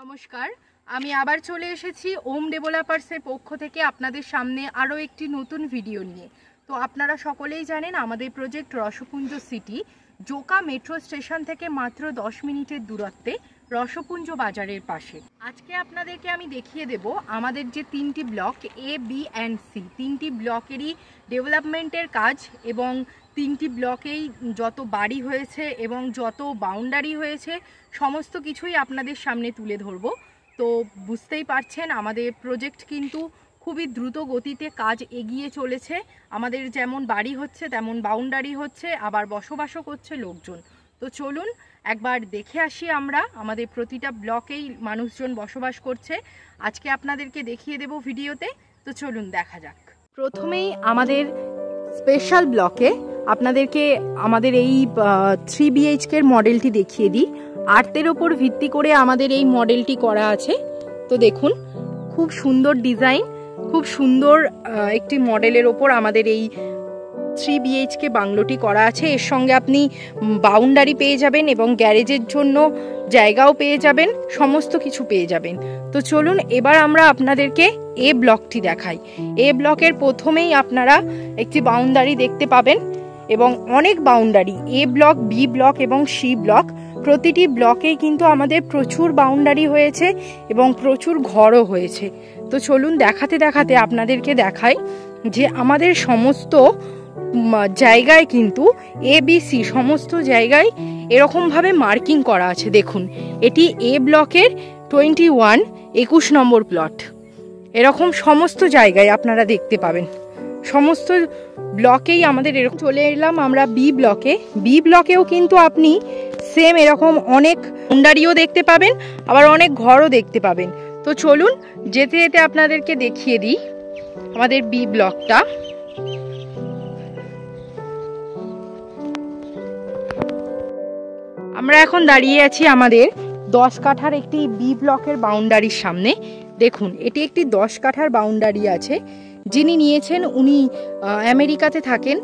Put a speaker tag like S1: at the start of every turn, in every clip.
S1: নমস্কার, আমি আবার চলে এসেছি ওম ডেভেলপার্সের পক্ষ থেকে আপনাদের সামনে আরও একটি নতুন ভিডিও নিয়ে। তো আপনারা সকলেই জানেন আমাদের project Rasapunja city Joka metro station থেকে মাত্র 10 মিনিটের দূরত্বে রসপুঞ্জ বাজারের পাশে। আজকে আপনাদেরকে আমি দেখিয়ে দেব আমাদের যে 3টি block A, B and C, 3টি ব্লকেরই ডেভেলপমেন্টের কাজ এবং 3টি ব্লকেই যত বাড়ি হয়েছে এবং যত বাউন্ডারি হয়েছে সমস্ত কিছুই আপনাদের সামনে তুলে ধরব। তো বুঝতেই পারছেন আমাদের প্রজেক্ট কিন্তু খুবই দ্রুত গতিতে কাজ এগিয়ে চলেছে। আমাদের যেমন বাড়ি হচ্ছে তেমন বাউন্ডারি হচ্ছে, আবার বসবাসও করছে লোকজন। তো চলুন একবার দেখে আসি আমরা আমাদের প্রতিটা ব্লকেই মানুষজন বসবাস করছে। আজকে আপনাদেরকে দেখিয়ে দেব ভিডিওতে। তো চলুন দেখা যাক। প্রথমেই আমাদের স্পেশাল ব্লকে আপনাদেরকে আমাদের এই 3 BHK মডেলটি দেখিয়ে দিই। আর্থের ওপর ভিত্তি করে আমাদের এই মডেলটি করা আছে। তো দেখুন খুব সুন্দর ডিজাইন, খুব সুন্দর একটি মডেলের ওপর আমাদের এই 3 BHK বাংলোটি করা আছে। এর সঙ্গে আপনি বাউন্ডারি পেয়ে যাবেন এবং গ্যারেজের জন্য জায়গাও পেয়ে যাবেন, সমস্ত কিছু পেয়ে যাবেন। তো চলুন এবার আমরা আপনাদেরকে এ ব্লকটি দেখাই। এ ব্লকের প্রথমেই আপনারা একটি বাউন্ডারি দেখতে পাবেন এবং অনেক বাউন্ডারি, এ ব্লক, বি ব্লক এবং সি ব্লক, প্রতিটি ব্লকেই কিন্তু আমাদের প্রচুর বাউন্ডারি হয়েছে এবং প্রচুর ঘরও হয়েছে। তো চলুন দেখাতে দেখাতে আপনাদেরকে দেখাই যে আমাদের সমস্ত জায়গায় কিন্তু ABC সমস্ত জায়গায় এরকমভাবে মার্কিং করা আছে। দেখুন এটি এ ব্লকের 21 নম্বর প্লট। এরকম সমস্ত জায়গায় আপনারা দেখতে পাবেন, সমস্ত ব্লকেই আমাদের এরকম। চলে এলাম আমরা বি ব্লকে। বি ব্লকেও কিন্তু আপনি সেম এরকম অনেক বাউন্ডারিও দেখতে পাবেন, আবার অনেক ঘরও দেখতে পাবেন। তো চলুন যেতে যেতে আপনাদেরকে দেখিয়ে দিই আমাদের বি ব্লকটা। আমরা এখন দাঁড়িয়ে আছি আমাদের 10 কাঠার একটি বি ব্লকের বাউন্ডারির সামনে। দেখুন এটি একটি 10 কাঠার বাউন্ডারি আছে। যিনি নিয়েছেন উনি আমেরিকাতে থাকেন,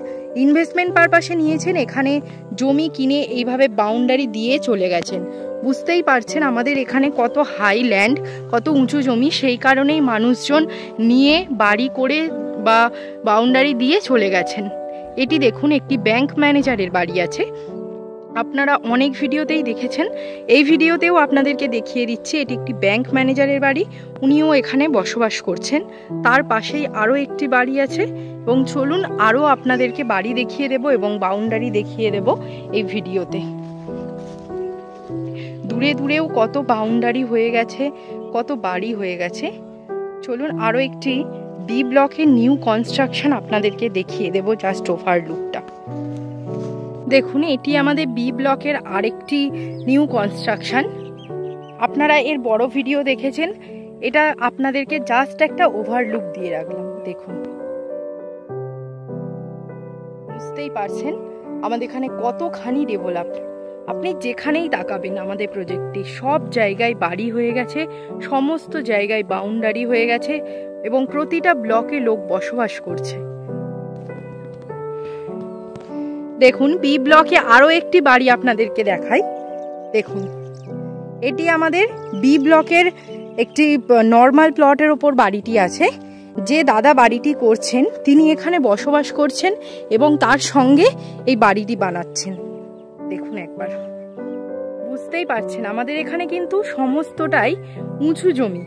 S1: ইনভেস্টমেন্ট পারপাসে নিয়েছেন, এখানে জমি কিনে এইভাবে বাউন্ডারি দিয়ে চলে গেছেন। বুঝতেই পারছেন আমাদের এখানে কত হাই ল্যান্ড, কত উঁচু জমি, সেই কারণেই মানুষজন নিয়ে বাড়ি করে বা বাউন্ডারি দিয়ে চলে গেছেন। এটি দেখুন একটি ব্যাংক ম্যানেজারের বাড়ি আছে, আপনারা অনেক ভিডিওতেই দেখেছেন। এই ভিডিওতেও আপনাদেরকে দেখিয়ে দিচ্ছি এটি একটি ব্যাংক ম্যানেজারের বাড়ি, উনিও এখানে বসবাস করছেন। তার পাশেই আরও একটি বাড়ি আছে এবং চলুন আরও আপনাদেরকে বাড়ি দেখিয়ে দেব এবং বাউন্ডারি দেখিয়ে দেব এই ভিডিওতে। দূরে দূরেও কত বাউন্ডারি হয়ে গেছে, কত বাড়ি হয়ে গেছে। চলুন আরও একটি বি ব্লকের নিউ কনস্ট্রাকশন আপনাদেরকে দেখিয়ে দেব, জাস্ট ওভারলুকটা দেখুন। এটি আমাদের বি ব্লকের আরেকটি নিউ কনস্ট্রাকশন। আপনারা এর বড় ভিডিও দেখেছেন, এটা আপনাদেরকে জাস্ট একটা ওভারলুক দিয়ে রাখলাম। দেখুন বুঝতেই পারছেন আমাদের এখানে কতখানি ডেভেলপ। আপনি যেখানেই তাকাবেন আমাদের প্রজেক্টে সব জায়গায় বাড়ি হয়ে গেছে, সমস্ত জায়গায় বাউন্ডারি হয়ে গেছে এবং প্রতিটা ব্লকে লোক বসবাস করছে। দেখুন বি ব্লকে আরও একটি বাড়ি আপনাদেরকে দেখাই। দেখুন এটি আমাদের বি ব্লকের একটি নর্মাল প্লটের ওপর বাড়িটি আছে। যে দাদা বাড়িটি করছেন তিনি এখানে বসবাস করছেন এবং তার সঙ্গে এই বাড়িটি বানাচ্ছেন। দেখুন একবার, বুঝতেই পারছেন আমাদের এখানে কিন্তু সমস্তটাই উঁচু জমি।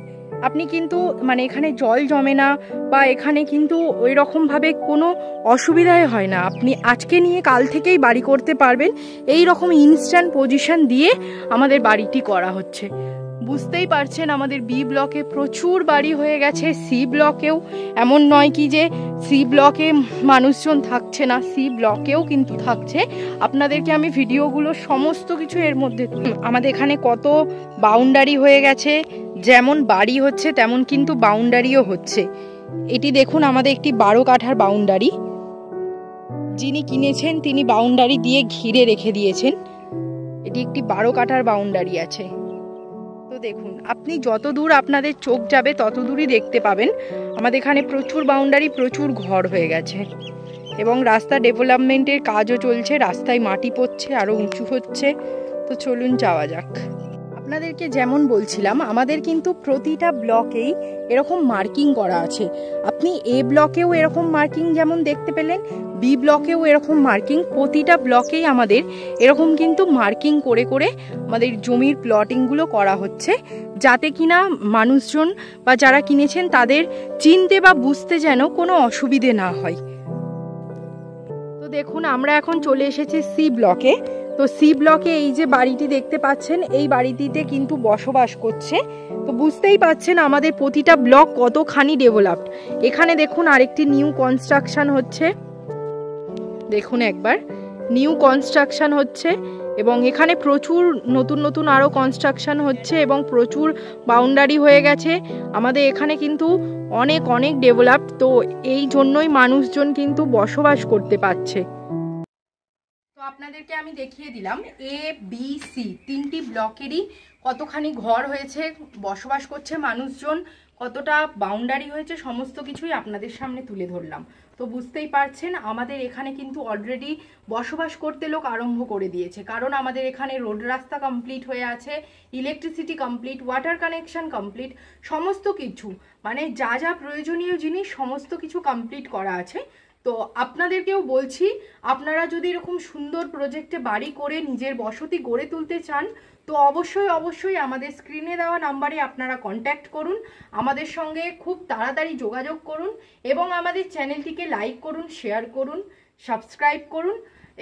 S1: আপনি কিন্তু মানে এখানে জল জমে না বা এখানে কিন্তু ওই রকমভাবে কোনো অসুবিধাই হয় না। আপনি আজকে নিয়ে কাল থেকেই বাড়ি করতে পারবেন, এই রকম ইনস্ট্যান্ট পজিশন দিয়ে আমাদের বাড়িটি করা হচ্ছে। বুঝতেই পারছেন আমাদের বি ব্লকে প্রচুর বাড়ি হয়ে গেছে। সি ব্লকেও এমন নয় কি যে সি ব্লকে মানুষজন থাকছে না, সি ব্লকেও কিন্তু থাকছে। আপনাদেরকে আমি ভিডিওগুলো সমস্ত কিছু এর মধ্যে, আমাদের এখানে কত বাউন্ডারি হয়ে গেছে, যেমন বাড়ি হচ্ছে তেমন কিন্তু বাউন্ডারিও হচ্ছে। এটি দেখুন আমাদের একটি 12 কাঠার বাউন্ডারি, যিনি কিনেছেন তিনি বাউন্ডারি দিয়ে ঘিরে রেখে দিয়েছেন। এটি একটি 12 কাঠার বাউন্ডারি আছে। তো দেখুন আপনি যত দূর আপনাদের চোখ যাবে তত দূরই দেখতে পাবেন আমাদের এখানে প্রচুর বাউন্ডারি, প্রচুর ঘর হয়ে গেছে এবং রাস্তা ডেভেলপমেন্টের কাজও চলছে। রাস্তায় মাটি পড়ছে, আরও উঁচু হচ্ছে। তো চলুন যাওয়া যাক। আপনাদেরকে যেমন বলছিলাম, আমাদের কিন্তু প্রতিটা ব্লকেই এরকম মার্কিং করা আছে। আপনি এ ব্লকেও এরকম মার্কিং যেমন দেখতে পেলেন, বি ব্লকেও এরকম মার্কিং, প্রতিটা ব্লকেই আমাদের এরকম কিন্তু মার্কিং করে করে আমাদের জমির প্লটিংগুলো করা হচ্ছে, যাতে কিনা মানুষজন বা যারা কিনেছেন তাদের চিনতে বা বুঝতে যেন কোনো অসুবিধে না হয়। তো দেখুন, আমরা এখন চলে এসেছি সি ব্লকে। তো সি ব্লকে এই যে বাড়িটি দেখতে পাচ্ছেন, এই বাড়িটিতে কিন্তু বসবাস করছে। তো বুঝতেই পাচ্ছেন আমাদের প্রতিটা ব্লক কতখানি ডেভেলপড। এখানে দেখুন আরেকটি নিউ কনস্ট্রাকশন হচ্ছে, দেখুন একবার নিউ কনস্ট্রাকশন হচ্ছে, এবং এখানে প্রচুর নতুন নতুন আরও কনস্ট্রাকশন হচ্ছে এবং প্রচুর বাউন্ডারি হয়ে গেছে। আমাদের এখানে কিন্তু অনেক অনেক ডেভেলপড, তো এই জন্যই মানুষজন কিন্তু বসবাস করতে পারছে। তো আপনাদেরকে আমি দেখিয়ে দিলাম এ বি সি তিনটি ব্লকেরই কতখানি ঘর হয়েছে, বসবাস করছে মানুষজন, কতটা বাউন্ডারি হয়েছে, সমস্ত কিছুই আপনাদের সামনে তুলে ধরলাম। তো বুঝতেই পারছেন আমাদের এখানে কিন্তু অলরেডি বসবাস করতে লোক আরম্ভ করে দিয়েছে, কারণ আমাদের এখানে রোড রাস্তা কমপ্লিট হয়ে আছে, electricity complete, water connection complete, সমস্ত কিছু মানে যা যা প্রয়োজনীয় জিনিস সমস্ত কিছু কমপ্লিট করা আছে। তো আপনাদেরকেও বলছি, আপনারা যদি এরকম সুন্দর প্রজেক্টে বাড়ি করে নিজের বসতি গড়ে তুলতে চান, তো অবশ্যই অবশ্যই আমাদের স্ক্রিনে দেওয়া নাম্বারে আপনারা কন্ট্যাক্ট করুন, আমাদের সঙ্গে খুব তাড়াতাড়ি যোগাযোগ করুন এবং আমাদের চ্যানেলটিকে লাইক করুন, শেয়ার করুন, সাবস্ক্রাইব করুন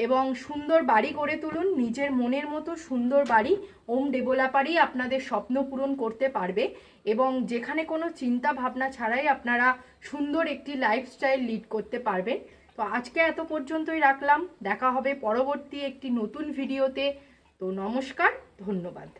S1: এবং সুন্দর বাড়ি গড়ে তুলুন। নিজের মনের মতো সুন্দর বাড়ি ওম ডেভেলপারই আপনাদের স্বপ্ন পূরণ করতে পারবে, এবং যেখানে কোনো চিন্তা ভাবনা ছাড়াই আপনারা সুন্দর একটি লাইফস্টাইল লিড করতে পারবেন। তো আজকে এত পর্যন্তই রাখলাম, দেখা হবে পরবর্তী একটি নতুন ভিডিওতে। তো নমস্কার, ধন্যবাদ।